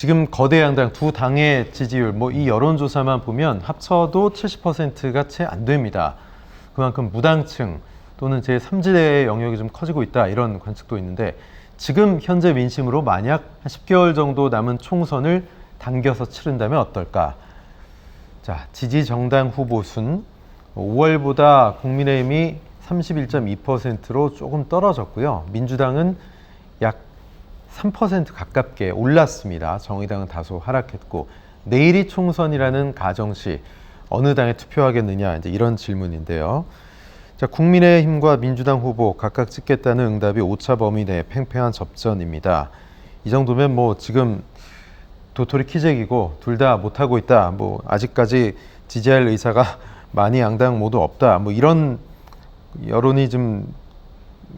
지금 거대 양당 두 당의 지지율, 이 여론조사만 보면 합쳐도 70%가 채 안 됩니다. 그만큼 무당층 또는 제3지대의 영역이 좀 커지고 있다, 이런 관측도 있는데, 지금 현재 민심으로 만약 한 10개월 정도 남은 총선을 당겨서 치른다면 어떨까? 자, 지지 정당 후보 순 5월보다 국민의힘이 31.2%로 조금 떨어졌고요. 민주당은 약 3% 가깝게 올랐습니다. 정의당은 다소 하락했고, 내일이 총선이라는 가정시 어느 당에 투표하겠느냐, 이제 이런 질문인데요. 자, 국민의힘과 민주당 후보 각각 찍겠다는 응답이 오차 범위 내 팽팽한 접전입니다. 이 정도면 지금 도토리 키재기고 둘 다 못하고 있다, 아직까지 지지할 의사가 많이 양당 모두 없다, 이런 여론이 좀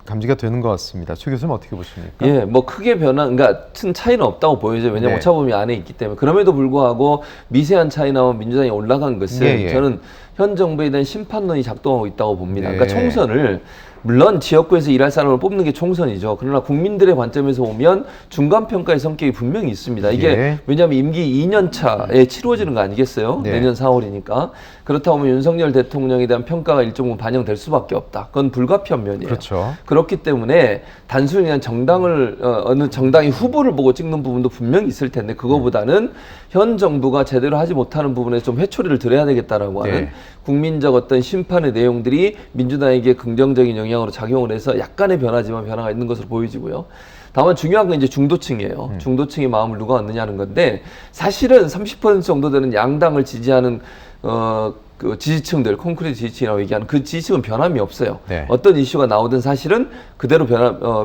감지가 되는 것 같습니다. 최 교수님 어떻게 보십니까? 예, 크게 그러니까 큰 차이는 없다고 보여요. 왜냐면 오차 범위 안에 있기 때문에. 그럼에도 불구하고 미세한 차이 나면 민주당이 올라간 것은 저는 현 정부에 대한 심판론이 작동하고 있다고 봅니다. 그러니까 총선을 물론 지역구에서 일할 사람을 뽑는 게 총선이죠. 그러나 국민들의 관점에서 보면 중간평가의 성격이 분명히 있습니다. 이게 왜냐하면 임기 2년 차에 치루어지는 거 아니겠어요? 내년 4월이니까. 그렇다 보면 윤석열 대통령에 대한 평가가 일정 부분 반영될 수밖에 없다. 그건 불가피한 면이에요. 그렇죠. 그렇기 때문에 단순히 그냥 정당을 어느 정당의 후보를 보고 찍는 부분도 분명히 있을 텐데, 그거보다는 현 정부가 제대로 하지 못하는 부분에 좀 회초리를 들여야 되겠다라고 하는 국민적 어떤 심판의 내용들이 민주당에게 긍정적인 영향으로 작용을 해서 약간의 변화지만 변화가 있는 것으로 보여지고요. 다만 중요한 건 이제 중도층이에요. 중도층의 마음을 누가 얻느냐는 건데, 사실은 30% 정도 되는 양당을 지지하는 그 지지층들, 콘크리트 지지층이라고 얘기하는 그 지지층은 변함이 없어요. 어떤 이슈가 나오든 사실은 그대로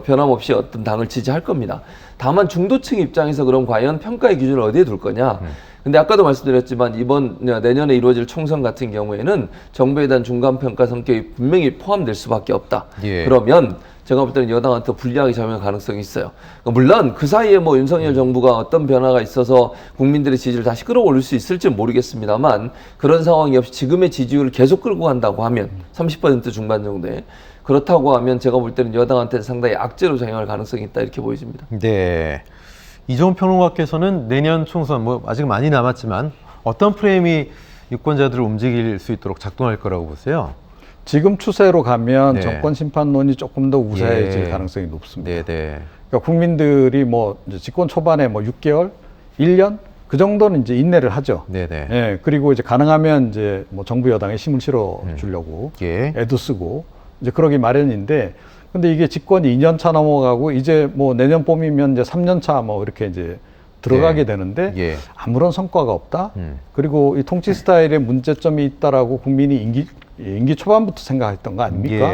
변함없이 어떤 당을 지지할 겁니다. 다만 중도층 입장에서 그럼 과연 평가의 기준을 어디에 둘 거냐? 근데 아까도 말씀드렸지만 이번 내년에 이루어질 총선 같은 경우에는 정부에 대한 중간평가 성격이 분명히 포함될 수밖에 없다. 그러면 제가 볼 때는 여당한테 불리하게 작용할 가능성이 있어요. 물론 그 사이에 윤석열 정부가 어떤 변화가 있어서 국민들의 지지를 다시 끌어올릴 수 있을지는 모르겠습니다만, 그런 상황이 없이 지금의 지지율을 계속 끌고 간다고 하면 30% 중반 정도에, 그렇다고 하면 제가 볼 때는 여당한테 상당히 악재로 작용할 가능성이 있다, 이렇게 보여집니다. 네. 이종훈 평론가께서는 내년 총선, 아직 많이 남았지만 어떤 프레임이 유권자들을 움직일 수 있도록 작동할 거라고 보세요? 지금 추세로 가면 정권 심판론이 조금 더 우세해질 가능성이 높습니다. 그러니까 국민들이 이제 집권 초반에 6개월, 1년 그 정도는 이제 인내를 하죠. 그리고 이제 가능하면 이제 정부 여당에 힘을 실어 주려고 애도 쓰고 이제 그러기 마련인데, 근데 이게 집권이 2년 차 넘어가고 이제 내년 봄이면 이제 3년 차 이렇게 이제 들어가게 되는데 아무런 성과가 없다. 그리고 이 통치 스타일에 문제점이 있다라고 국민이 임기 초반부터 생각했던 거 아닙니까?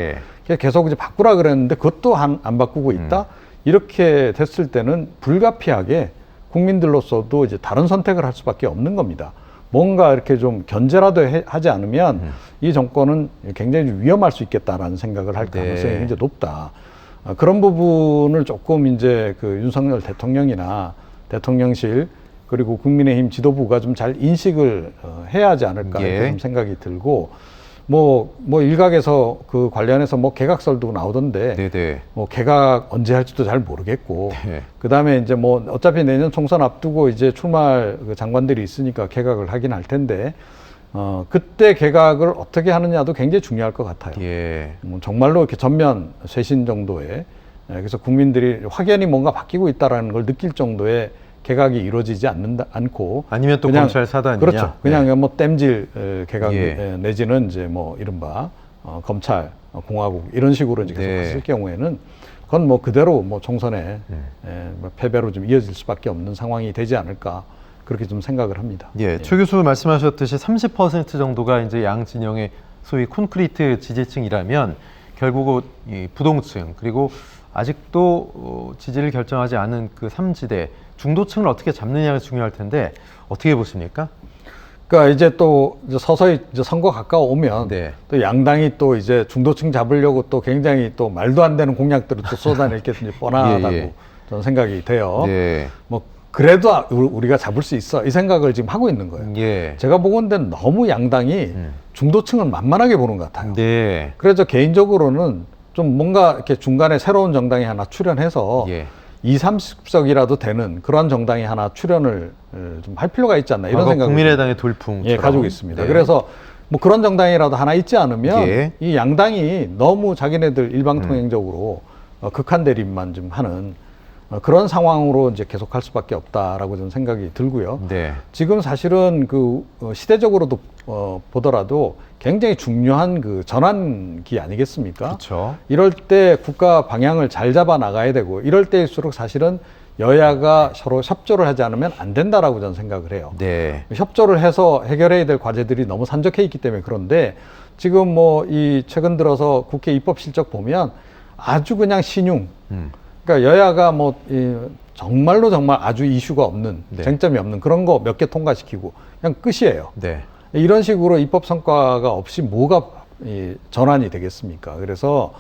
계속 이제 바꾸라 그랬는데 그것도 안 바꾸고 있다. 이렇게 됐을 때는 불가피하게 국민들로서도 이제 다른 선택을 할 수밖에 없는 겁니다. 뭔가 이렇게 좀 견제라도 하지 않으면 이 정권은 굉장히 좀 위험할 수 있겠다라는 생각을 할 가능성이 굉장히 높다. 그런 부분을 조금 이제 그 윤석열 대통령이나 대통령실 그리고 국민의힘 지도부가 좀 잘 인식을 해야 하지 않을까 이렇게 좀 생각이 들고, 일각에서 그 관련해서 개각설도 나오던데 개각 언제 할지도 잘 모르겠고, 그 다음에 이제 어차피 내년 총선 앞두고 이제 출마할 그 장관들이 있으니까 개각을 하긴 할 텐데, 그때 개각을 어떻게 하느냐도 굉장히 중요할 것 같아요. 정말로 이렇게 전면 쇄신 정도의, 그래서 국민들이 확연히 뭔가 바뀌고 있다라는 걸 느낄 정도의 개각이 이루어지지 않고, 아니면 또 그냥, 검찰 사단이냐? 그렇죠. 그냥 땜질 개각 내지는 이제 이른바 검찰 공화국 이런 식으로 이제 계속 갔을 경우에는 그건 그대로 총선에 패배로 좀 이어질 수밖에 없는 상황이 되지 않을까, 그렇게 좀 생각을 합니다. 최 교수 말씀하셨듯이 30% 정도가 이제 양 진영의 소위 콘크리트 지지층이라면 결국 이 부동층, 그리고 아직도 지지를 결정하지 않은 그 3지대 중도층을 어떻게 잡느냐가 중요할 텐데, 어떻게 보십니까? 그러니까 이제 또 서서히 이제 선거 가까워 오면 또 양당이 또 이제 중도층 잡으려고 또 굉장히 또 말도 안 되는 공약들을 또 쏟아낼 게 뻔하다고 저는 생각이 돼요. 그래도 우리가 잡을 수 있어, 이 생각을 지금 하고 있는 거예요. 제가 보건대는 너무 양당이 중도층을 만만하게 보는 것 같아요. 그래서 개인적으로는 좀 뭔가 이렇게 중간에 새로운 정당이 하나 출현해서 20-30석이라도 되는 그런 정당이 하나 출연을 좀 할 필요가 있지 않나 이런 생각을 국민의당의 돌풍 가지고 있습니다. 네. 그래서 뭐 그런 정당이라도 하나 있지 않으면 예. 이 양당이 너무 자기네들 일방통행적으로 극한 대립만 좀 하는 그런 상황으로 이제 계속할 수밖에 없다라고 저는 생각이 들고요. 네. 지금 사실은 그 시대적으로도 보더라도 굉장히 중요한 그 전환기 아니겠습니까? 그렇죠. 이럴 때 국가 방향을 잘 잡아 나가야 되고 이럴 때일수록 사실은 여야가 서로 협조를 하지 않으면 안 된다라고 저는 생각을 해요. 네. 협조를 해서 해결해야 될 과제들이 너무 산적해 있기 때문에 그런데 지금 뭐 이 최근 들어서 국회 입법 실적 보면 아주 그냥 신용. 그러니까 여야가 뭐 정말 아주 이슈가 없는 네. 쟁점이 없는 그런 거 몇 개 통과시키고 그냥 끝이에요. 네. 이런 식으로 입법 성과가 없이 뭐가 전환이 되겠습니까? 그래서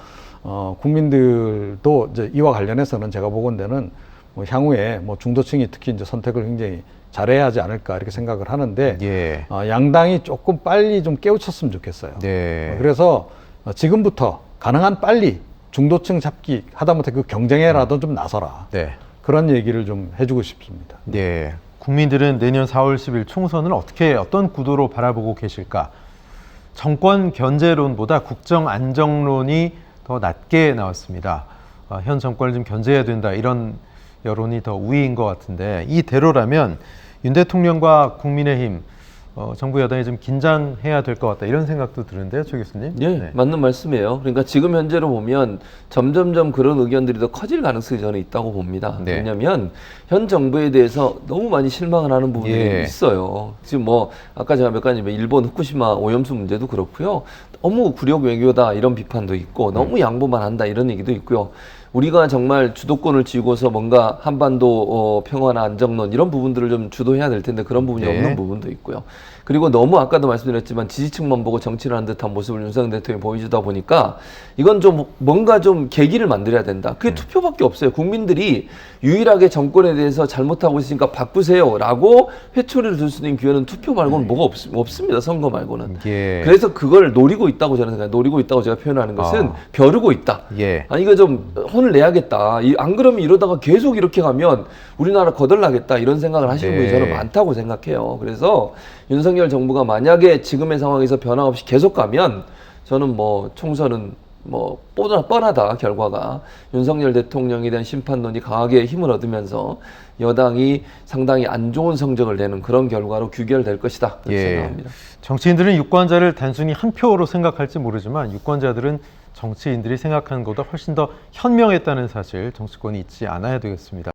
국민들도 이제 이와 관련해서는 제가 보건대는 뭐 향후에 뭐 중도층이 특히 이제 선택을 굉장히 잘해야 하지 않을까 이렇게 생각을 하는데 예. 양당이 조금 빨리 좀 깨우쳤으면 좋겠어요. 네. 그래서 지금부터 가능한 빨리 중도층 잡기 하다못해 그 경쟁에라도 좀 나서라. 네. 그런 얘기를 좀 해주고 싶습니다. 네. 국민들은 내년 4월 10일 총선을 어떤 구도로 바라보고 계실까? 정권 견제론보다 국정 안정론이 더 낮게 나왔습니다. 현 정권을 좀 견제해야 된다 이런 여론이 더 우위인 것 같은데 이대로라면 윤 대통령과 국민의힘 정부 여당이 좀 긴장해야 될 것 같다 이런 생각도 드는데요, 최 교수님. 예, 네. 맞는 말씀이에요. 그러니까 지금 현재로 보면 점점점 그런 의견들이 더 커질 가능성이 저는 있다고 봅니다. 네. 왜냐하면 현 정부에 대해서 너무 많이 실망을 하는 부분이 예. 있어요. 지금 뭐 아까 제가 몇 가지 일본 후쿠시마 오염수 문제도 그렇고요. 너무 굴욕 외교다 이런 비판도 있고 너무 양보만 한다 이런 얘기도 있고요. 우리가 정말 주도권을 쥐고서 뭔가 한반도 평화나 안정론 이런 부분들을 좀 주도해야 될 텐데 그런 부분이 네. 없는 부분도 있고요. 그리고 너무 아까도 말씀드렸지만 지지층만 보고 정치를 하는 듯한 모습을 윤석열 대통령이 보여주다 보니까 이건 좀 뭔가 좀 계기를 만들어야 된다. 그게 투표밖에 없어요. 국민들이 유일하게 정권에 대해서 잘못하고 있으니까 바꾸세요라고 회초리를 들 수 있는 기회는 투표 말고는 뭐가 없습니다. 선거 말고는. 예. 그래서 그걸 노리고 있다고 저는 생각해요. 노리고 있다고 제가 표현하는 것은 벼르고 있다. 예. 이거 좀 혼을 내야겠다. 안 그러면 이러다가 계속 이렇게 가면 우리나라 거덜나겠다. 이런 생각을 하시는 네. 분이 저는 많다고 생각해요. 그래서 윤석열 정부가 만약에 지금의 상황에서 변화 없이 계속 가면 저는 뭐 총선은 뭐 뻔하다 결과가 윤석열 대통령에 대한 심판론이 강하게 힘을 얻으면서 여당이 상당히 안 좋은 성적을 내는 그런 결과로 규결될 것이다 그렇게 생각합니다. 정치인들은 유권자를 단순히 한 표로 생각할지 모르지만 유권자들은 정치인들이 생각하는 것보다 훨씬 더 현명했다는 사실 정치권이 잊지 않아야 되겠습니다.